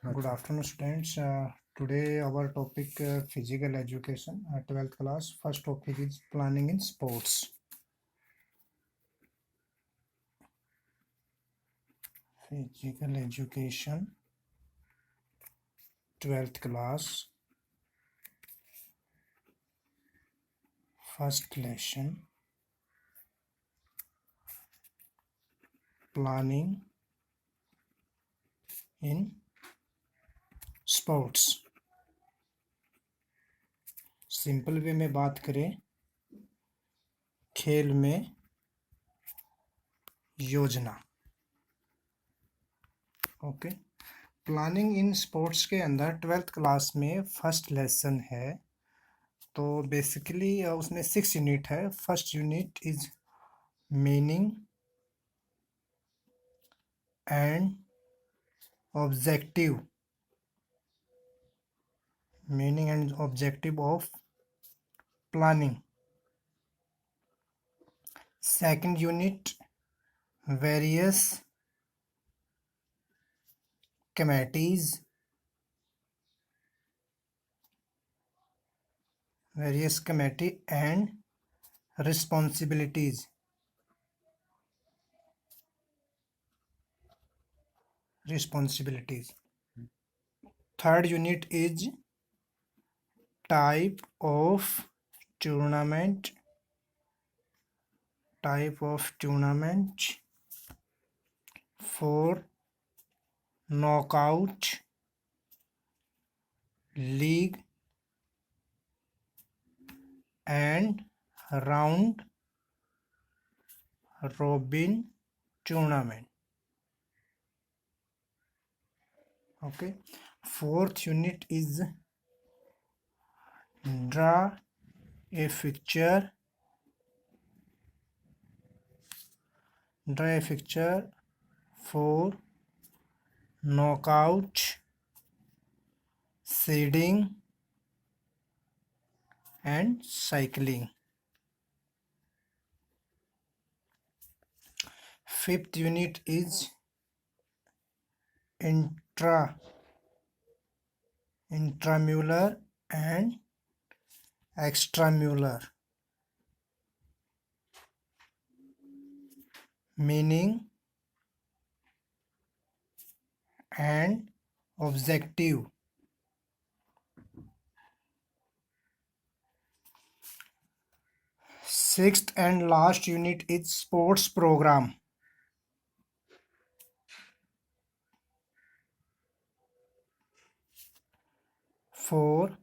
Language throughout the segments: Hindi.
Good afternoon, students. Today our topic physical education, 12th class. First topic is planning in sports. Physical education, 12th class. First lesson, planning in sports. Simple way में बात करें, खेल में योजना. ओके. प्लानिंग इन स्पोर्ट्स के अंदर 12th क्लास में फर्स्ट लेसन है. तो बेसिकली उसमें 6 यूनिट है. First unit is meaning and objective. Meaning and objective of planning. Second unit various committees. Various committee and responsibilities. Third unit is type of tournament. For knockout, league and round robin tournament. Okay. Fourth unit is draw a fixture. For knockout, seeding and cycling. Fifth unit is intramural and extramural. Meaning and objective. Sixth and last unit is sports program. For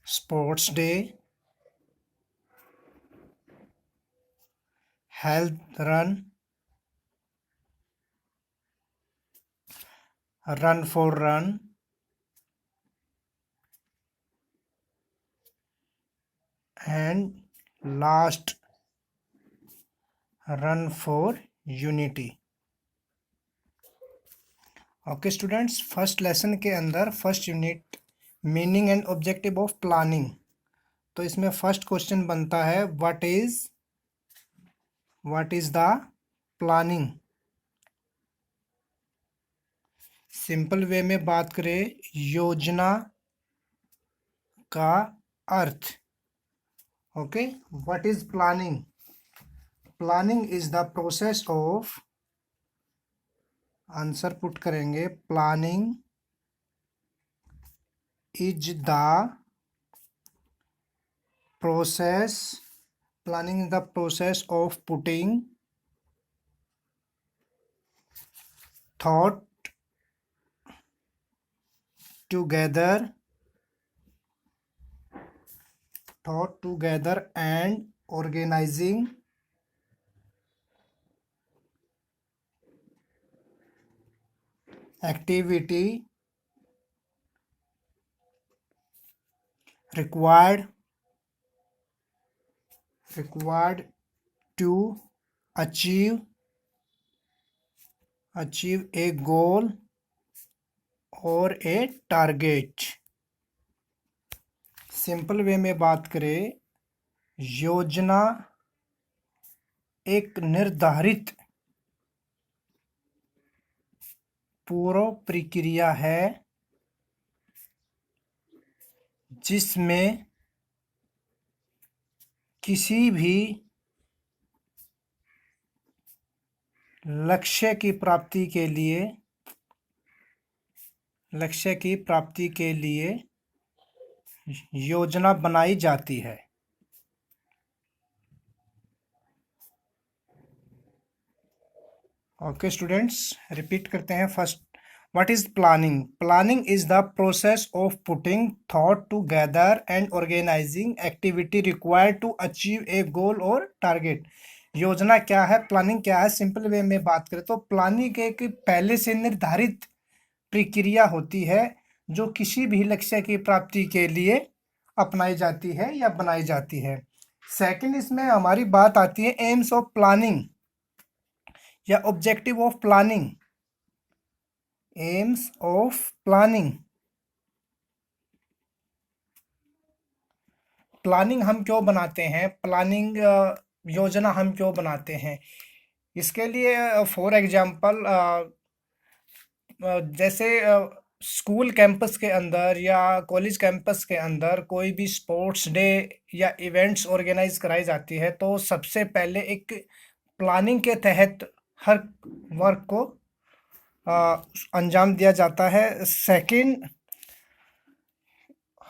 sports day, health run for run, and last run for unity. Okay students, first lesson के अंदर first unit meaning and objective of planning. तो इसमें फर्स्ट क्वेश्चन बनता है what is the planning. Simple way में बात करें, योजना का अर्थ. Okay. What is planning? Planning is the process of, answer put करेंगे, planning is the process of putting thought together and organizing activity required to achieve a goal or a target. Simple way में बात करें, योजना एक निर्धारित पूर्व प्रक्रिया है जिसमें किसी भी लक्ष्य की प्राप्ति के लिए योजना बनाई जाती है। ओके स्टूडेंट्स, रिपीट करते हैं। First, what is planning? Planning is the process of putting thought together and organising activity required to achieve a goal और टारगेट। योजना क्या है, प्लानिंग क्या है? सिंपल वे में बात करें तो प्लानिंग एक पहले से निर्धारित प्रक्रिया होती है जो किसी भी लक्ष्य की प्राप्ति के लिए अपनाई जाती है या बनाई जाती है। सेकंड, इसमें हमारी बात आती है एम्स ऑफ प्लानिंग या objective of planning. AIIMS of planning, planning हम क्यों बनाते हैं, प्लानिंग योजना हम क्यों बनाते हैं? इसके लिए फॉर एग्जांपल जैसे स्कूल कैंपस के अंदर या कॉलेज कैंपस के अंदर कोई भी स्पोर्ट्स डे या इवेंट्स ऑर्गेनाइज कराई जाती है तो सबसे पहले एक प्लानिंग के तहत हर वर्क को अंजाम दिया जाता है। सेकंड,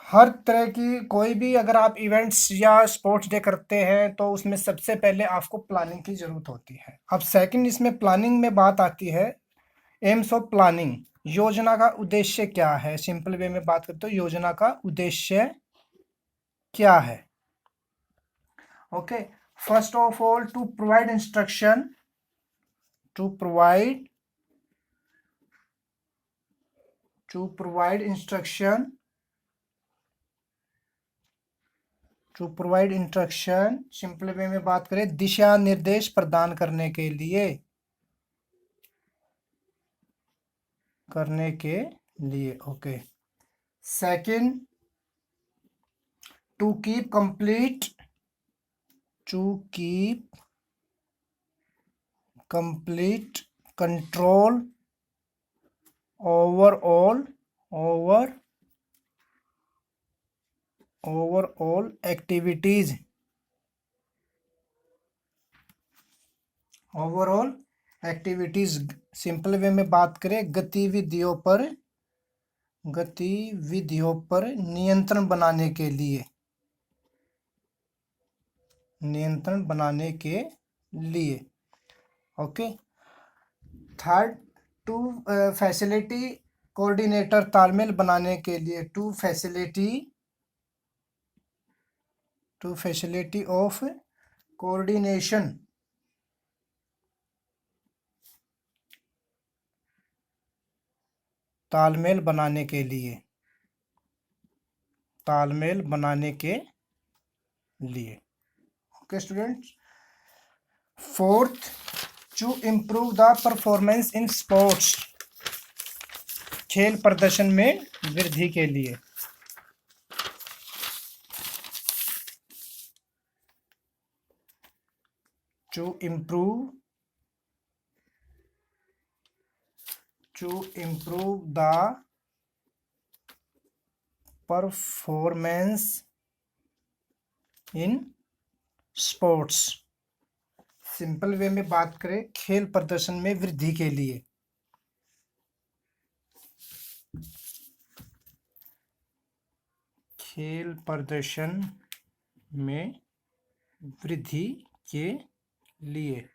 हर तरह की कोई भी अगर आप इवेंट्स या स्पोर्ट्स डे करते हैं तो उसमें सबसे पहले आपको प्लानिंग की ज़रूरत होती है। अब सेकंड, इसमें प्लानिंग में बात आती है एम्स ऑफ प्लानिंग। योजना का उद्देश्य क्या है? सिंपल वे में बात करते हो, योजना का उद्देश्य क्या है? Okay, first of all to provide instruction, to provide instruction, to provide instruction, simple way में बात करें दिशा निर्देश प्रदान करने के लिए, okay. Second, to keep complete control overall activities, simple way में बात करें गतिविधियों पर नियंत्रण बनाने के लिए, okay. Third, to facility coordinator, तालमेल बनाने के लिए, टू फैसिलिटी ऑफ कोऑर्डिनेशन, तालमेल बनाने के लिए, okay students. Fourth, to improve the performance in sports, खेल प्रदर्शन में वृद्धि के लिए, to improve the performance in sports, simple way में बात करें खेल प्रदर्शन में वृद्धि के लिए, खेल प्रदर्शन में वृद्धि के लिए।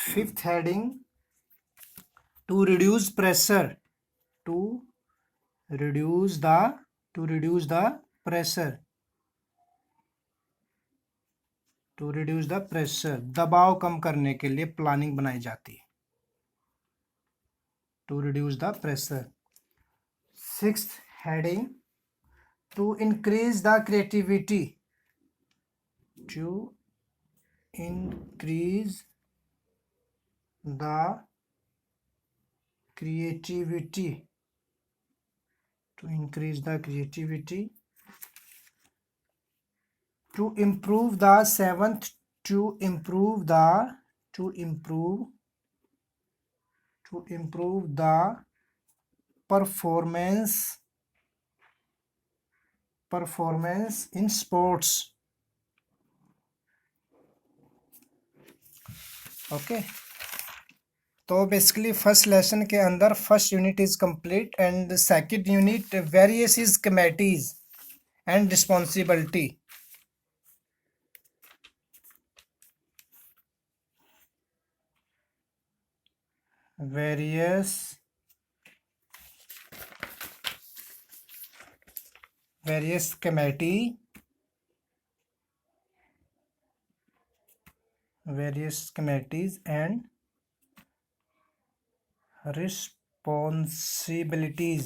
Fifth heading, to reduce pressure, to reduce the pressure, दबाव कम करने के लिए प्लानिंग बनाई जाती है, to reduce the pressure. Sixth heading, to increase the creativity, to increase the creativity, to improve the seventh, to improve the performance performance in sports. Okay, तो बेसिकली फर्स्ट लेसन के अंदर first unit is complete and second unit various is committees and responsibility. various committee, various committees and responsibilities।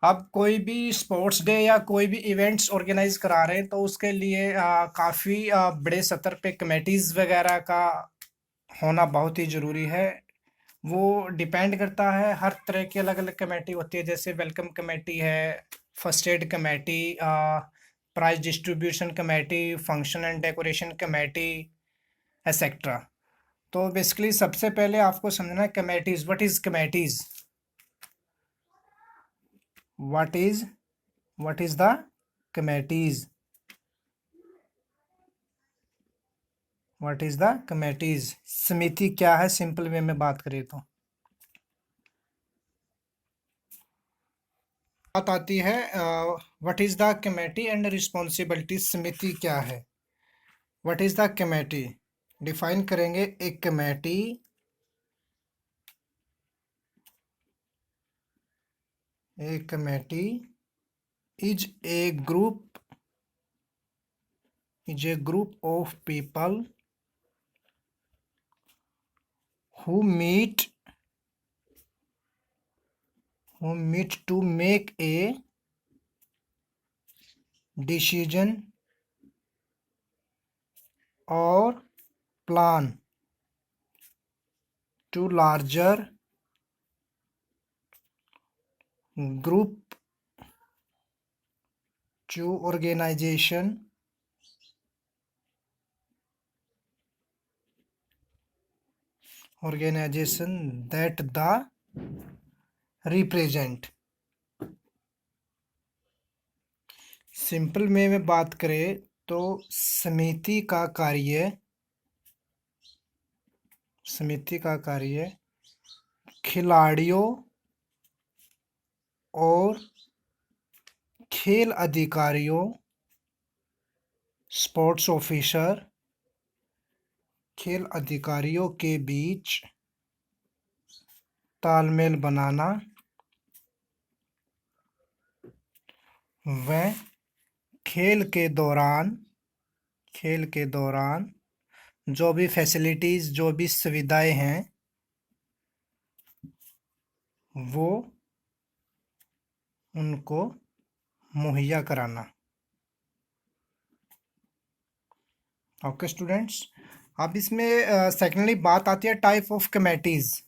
अब कोई भी स्पोर्ट्स डे या कोई भी इवेंट्स ऑर्गेनाइज करा रहे हैं तो उसके लिए काफ़ी बड़े स्तर पे कमेटीज़ वगैरह का होना बहुत ही ज़रूरी है। वो डिपेंड करता है, हर तरह की अलग अलग कमेटी होती है, जैसे वेलकम कमेटी है, first aid committee, prize distribution committee, function and decoration committee, etcetera. तो बेसिकली सबसे पहले आपको समझना है committees. What is committees? What is the committees? What is the committees? समिति क्या है सिंपल वे में बात करें तो? बात आती है what is the committee and responsibility. समिति क्या है? What is the committee? Define करेंगे, एक committee is a group of people who meet to make a decision or plan to larger group to organization that the represent। Simple में बात करें तो समिति का कार्य खिलाड़ियों और खेल अधिकारियों, स्पोर्ट्स ऑफिसर, खेल अधिकारियों के बीच तालमेल बनाना व खेल के दौरान जो भी फैसिलिटीज़, जो भी सुविधाएं हैं वो उनको मुहैया कराना। ओके स्टूडेंट्स, अब इसमें सेकेंडली बात आती है type of committees.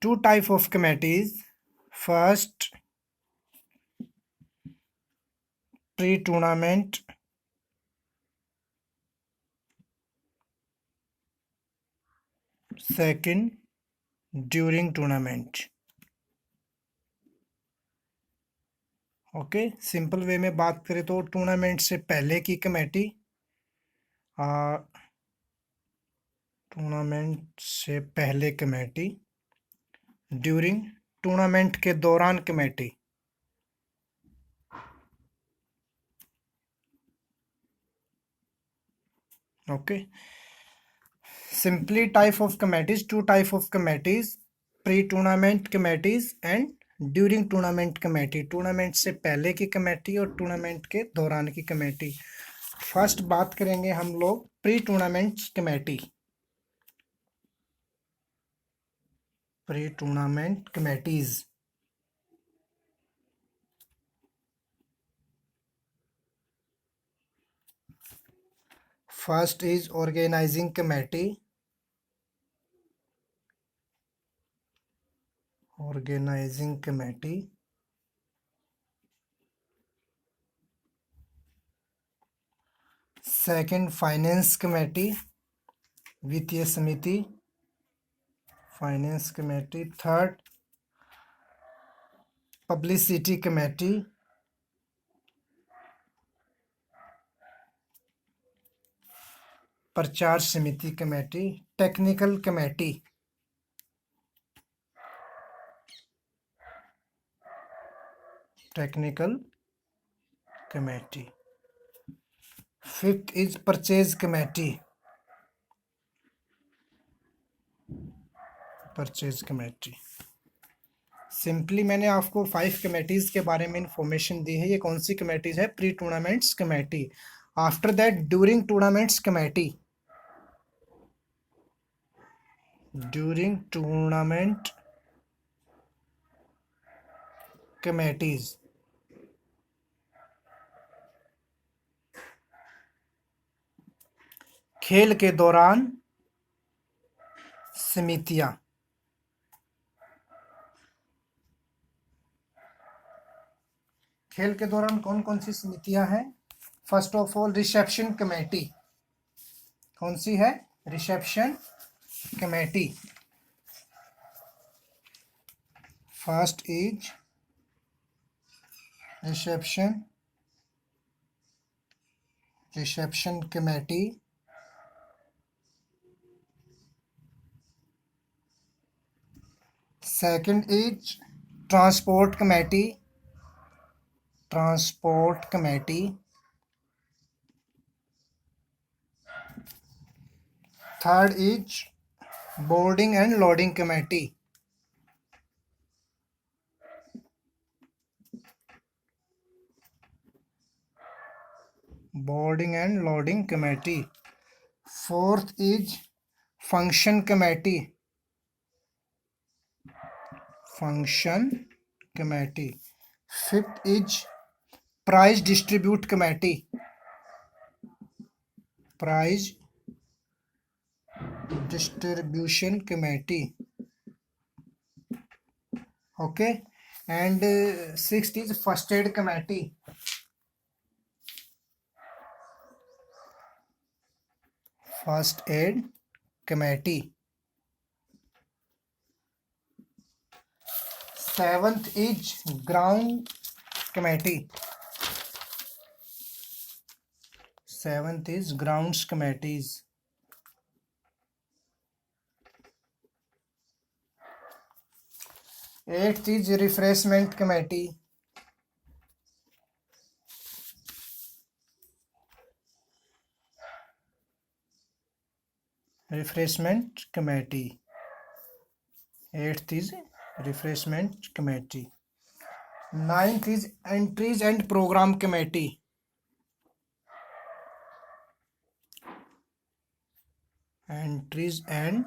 Two type of committees. First, pre-tournament. Second, during tournament। Okay, simple way में बात करें तो टूर्नामेंट से पहले की कमेटी, ड्यूरिंग टूर्नामेंट के दौरान committee. Okay, simply type of committees, two type of committees, pre tournament committees and during tournament committee. Tournament से पहले की कमेटी और टूर्नामेंट के दौरान की कमेटी। फर्स्ट बात करेंगे हम लोग pre tournament committee. Pre tournament committees, first is organising committee. Second finance committee, वित्तीय समिति, finance committee. Third publicity committee, प्रचार समिति committee. Technical committee, technical committee. Fifth is purchase committee, purchase committee. Simply मैंने आपको 5 कमेटीज के बारे में इंफॉर्मेशन दी है। ये कौन सी कमेटीज है? Pre tournaments committee. After that during tournaments committee, during tournament committees. खेल के दौरान समितियां, खेल के दौरान कौन कौन सी समितियां हैं? First of all reception committee. कौन सी है? Reception committee. First is reception committee. Second is transport committee, transport committee. Third is boarding and loading committee, boarding and loading committee. Fourth is function committee, function committee. Fifth is prize distribute committee, prize distribution committee. Okay, and sixth is first aid committee, first aid committee. Seventh is ground committee, seventh is grounds committees. Eighth is refreshment committee, refreshment committee. Eighth is refreshment committee. Ninth is entries and programme committee, entries and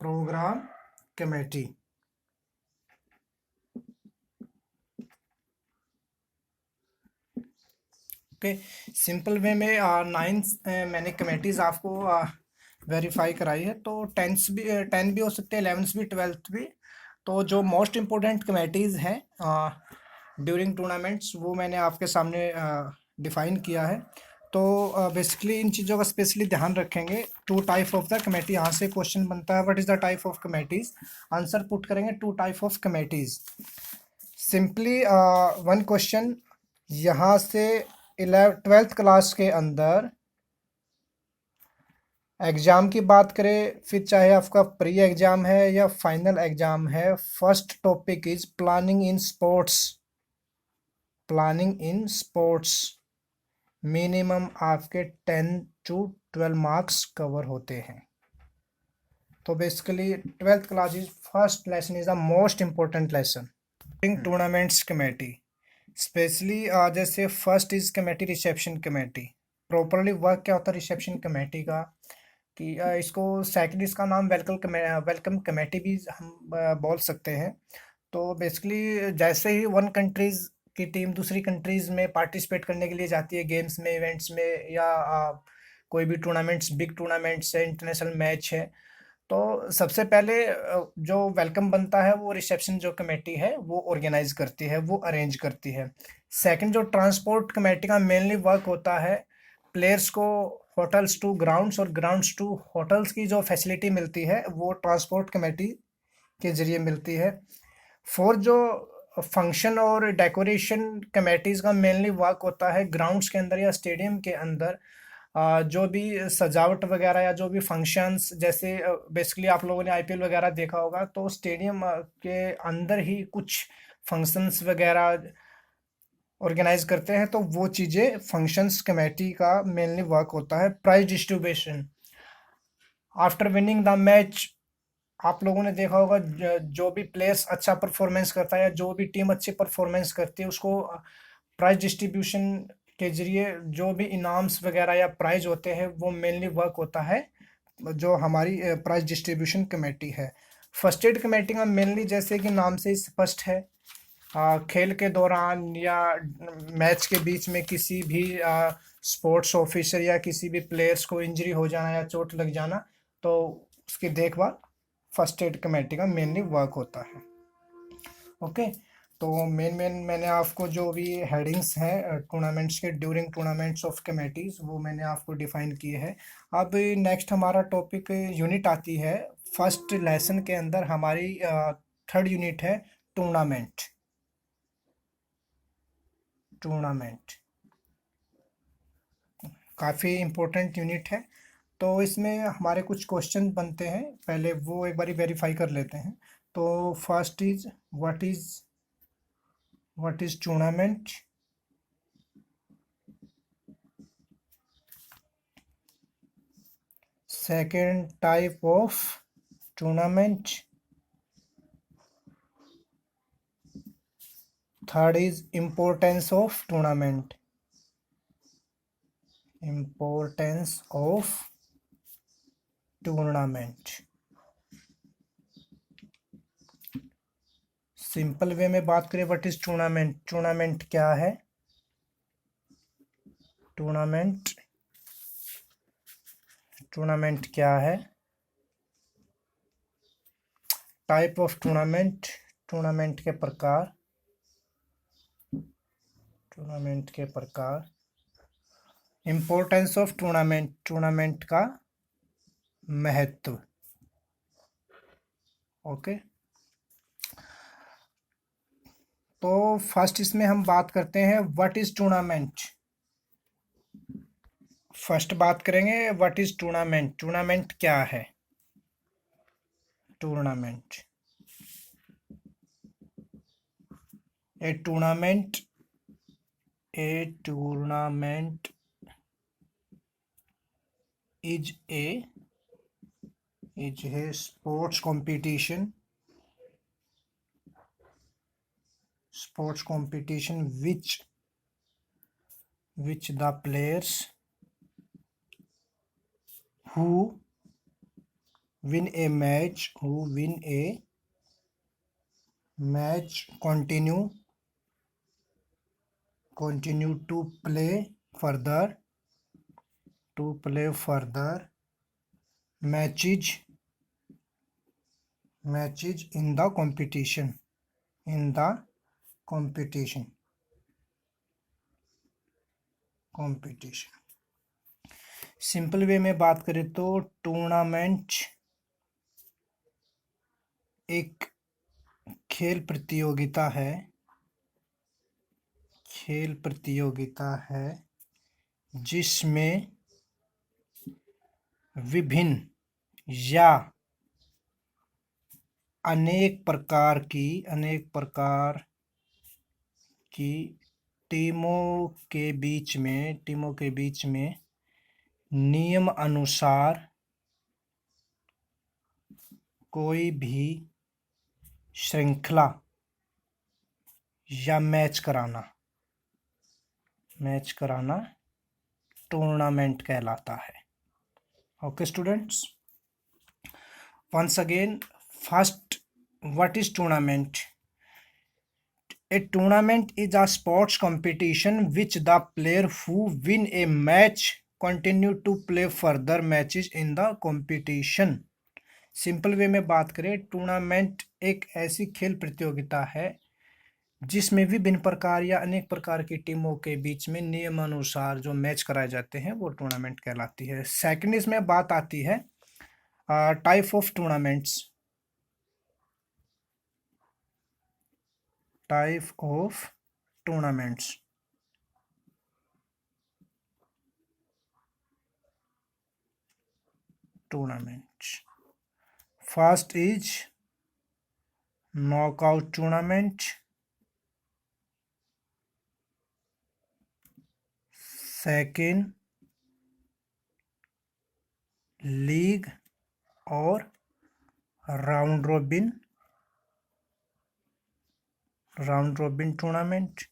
programme committee. Okay, simple way में नाइन्थ मैंने कमेटीज आपको वेरीफाई कराई है। तो टेंथ भी हो सकते हैं, 11th भी, 12th भी। तो जो मोस्ट इम्पोर्टेंट कमेटीज़ हैं ड्यूरिंग टूर्नामेंट्स, वो मैंने आपके सामने डिफाइन किया है। तो बेसिकली इन चीज़ों का स्पेशली ध्यान रखेंगे। Two type of the committee, यहाँ से क्वेश्चन बनता है what is the type of committees. Answer put करेंगे two type of committees. Simply one question यहाँ से 12th क्लास के अंदर एग्ज़ाम की बात करें, फिर चाहे आपका प्री एग्ज़ाम है या फाइनल एग्ज़ाम है, first topic is planning in sports. Planning in sports minimum आपके 10 to 12 मार्क्स कवर होते हैं। तो basically 12th class is first lesson is the most important lesson. Tournaments committee specially जैसे first is committee reception committee. Properly work क्या होता है रिसेप्शन कमेटी का, कि इसको सेकंड इसका नाम वेलकम कमेटी भी हम बोल सकते हैं। तो बेसिकली जैसे ही वन कंट्रीज़ की टीम दूसरी कंट्रीज़ में पार्टिसिपेट करने के लिए जाती है, गेम्स में, इवेंट्स में, या कोई भी टूर्नामेंट्स, बिग टूर्नामेंट्स है, इंटरनेशनल मैच है, तो सबसे पहले जो वेलकम बनता है वो रिसेप्शन जो कमेटी है वो ऑर्गेनाइज करती है, वो अरेंज करती है। सेकंड, जो ट्रांसपोर्ट कमेटी का मेनली वर्क होता है, प्लेयर्स को होटल्स टू ग्राउंड्स और ग्राउंड्स टू होटल्स की जो फैसिलिटी मिलती है वो ट्रांसपोर्ट कमेटी के जरिए मिलती है। फोर्थ, जो फंक्शन और डेकोरेशन कमेटीज का मेनली वर्क होता है ग्राउंड्स के अंदर या स्टेडियम के अंदर जो भी सजावट वगैरह या जो भी फंक्शंस, जैसे बेसिकली आप लोगों ने आईपीएल वगैरह देखा होगा तो स्टेडियम के अंदर ही कुछ फंक्शंस वगैरह ऑर्गेनाइज करते हैं, तो वो चीज़ें फंक्शंस कमेटी का मेनली वर्क होता है। Prize distribution after winning the match, आप लोगों ने देखा होगा जो भी प्लेयर्स अच्छा परफॉर्मेंस करता है या जो भी टीम अच्छी परफॉर्मेंस करती है उसको प्राइज डिस्ट्रीब्यूशन के जरिए जो भी इनाम्स वगैरह या प्राइज होते हैं वो मेनली वर्क होता है जो हमारी प्राइज डिस्ट्रीब्यूशन कमेटी है। फर्स्ट एड कमेटी का मेनली, जैसे कि नाम से ही स्पष्ट है, खेल के दौरान या मैच के बीच में किसी भी स्पोर्ट्स ऑफिसर या किसी भी प्लेयर्स को इंजरी हो जाना या चोट लग जाना, तो उसकी देखभाल फर्स्ट एड कमेटी का मेनली वर्क होता है। ओके, तो मेन मैंने आपको जो भी हेडिंग्स हैं टूर्नामेंट्स के, ड्यूरिंग टूर्नामेंट्स ऑफ कमेटीज, वो मैंने आपको डिफाइन किए हैं। अब नेक्स्ट हमारा टॉपिक यूनिट आती है। फर्स्ट लेसन के अंदर हमारी थर्ड यूनिट है टूर्नामेंट। टूर्नामेंट काफ़ी इम्पोर्टेंट यूनिट है, तो इसमें हमारे कुछ क्वेश्चन बनते हैं, पहले वो एक बारी वेरीफाई कर लेते हैं। तो first is what is tournament. Second, type of tournament. Third is importance of tournament. Importance of tournament. Simple way में बात करें, व्हाट इज टूर्नामेंट। टूर्नामेंट क्या है? टूर्नामेंट क्या है? टाइप ऑफ टूर्नामेंट, टूर्नामेंट के प्रकार। टूर्नामेंट के प्रकार। इम्पोर्टेंस ऑफ टूर्नामेंट, टूर्नामेंट का महत्व। ओके, तो फर्स्ट इसमें हम बात करते हैं व्हाट इज टूर्नामेंट। फर्स्ट बात करेंगे व्हाट इज टूर्नामेंट। टूर्नामेंट क्या है? Tournament, A tournament is a sports competition which the players who win a match continue to play further matches in the competition simple way में बात करें तो टूर्नामेंट एक खेल प्रतियोगिता है जिसमें विभिन्न या अनेक प्रकार की टीमों के बीच में नियम अनुसार कोई भी श्रृंखला या मैच कराना टूर्नामेंट कहलाता है। Okay students, once again, first, what is tournament? A tournament is a sports competition which the player who win a match continue to play further matches in the competition. Simple way में बात करें, टूर्नामेंट एक ऐसी खेल प्रतियोगिता है जिसमें विभिन्न प्रकार या अनेक प्रकार की टीमों के बीच में नियमानुसार जो मैच कराए जाते हैं वो टूर्नामेंट कहलाती है। सेकंड इसमें बात आती है type of tournaments. Type of tournaments. Tournaments first is knockout tournament, second league और round robin tournament,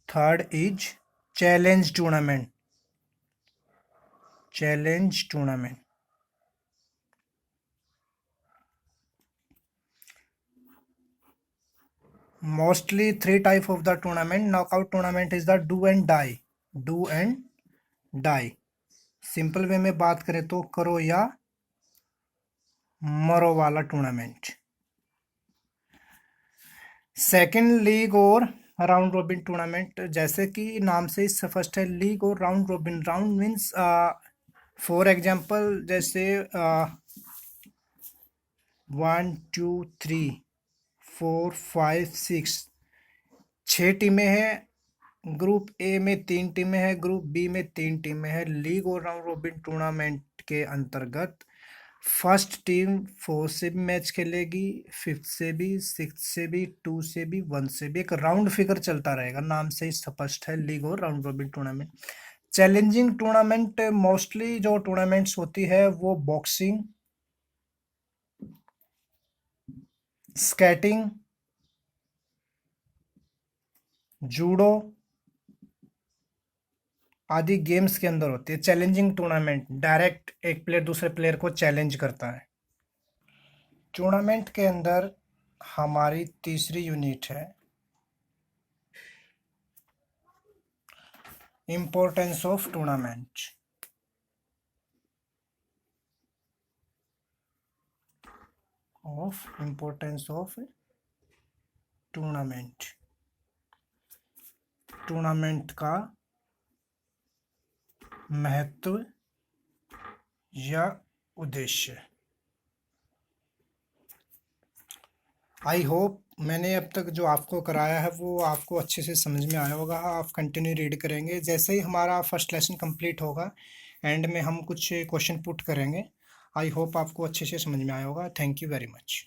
third is challenge tournament. Mostly three type of the tournament. Knockout tournament is the do and die. Simple way में बात करें तो करो या मरो वाला टूर्नामेंट। सेकंड लीग और राउंड रोबिन टूर्नामेंट, जैसे कि नाम से ही फर्स्ट है लीग और round robin. Round means for example जैसे 1 2 3 4 5 6 6 टीमें हैं। ग्रुप ए में 3 टीमें हैं, ग्रुप बी में 3 टीमें हैं। लीग और राउंड रोबिन टूर्नामेंट के अंतर्गत फर्स्ट टीम 4 से भी मैच खेलेगी, 5th से भी, 6th से भी, 2 से भी, 1 से भी। एक राउंड फिगर चलता रहेगा, नाम से ही स्पष्ट है लीग और round robin tournament. Challenging tournament, mostly जो टूर्नामेंट्स होती है वो बॉक्सिंग, स्केटिंग, जूडो आदि गेम्स के अंदर होती है। चैलेंजिंग टूर्नामेंट डायरेक्ट एक प्लेयर दूसरे प्लेयर को चैलेंज करता है। टूर्नामेंट के अंदर हमारी तीसरी यूनिट है importance of tournament. Importance of tournament का महत्व या उद्देश्य। आई होप मैंने अब तक जो आपको कराया है वो आपको अच्छे से समझ में आया होगा। आप कंटिन्यू रीड करेंगे, जैसे ही हमारा फर्स्ट लेसन कंप्लीट होगा एंड में हम कुछ क्वेश्चन पुट करेंगे। आई होप आपको अच्छे से समझ में आया होगा। Thank you very much.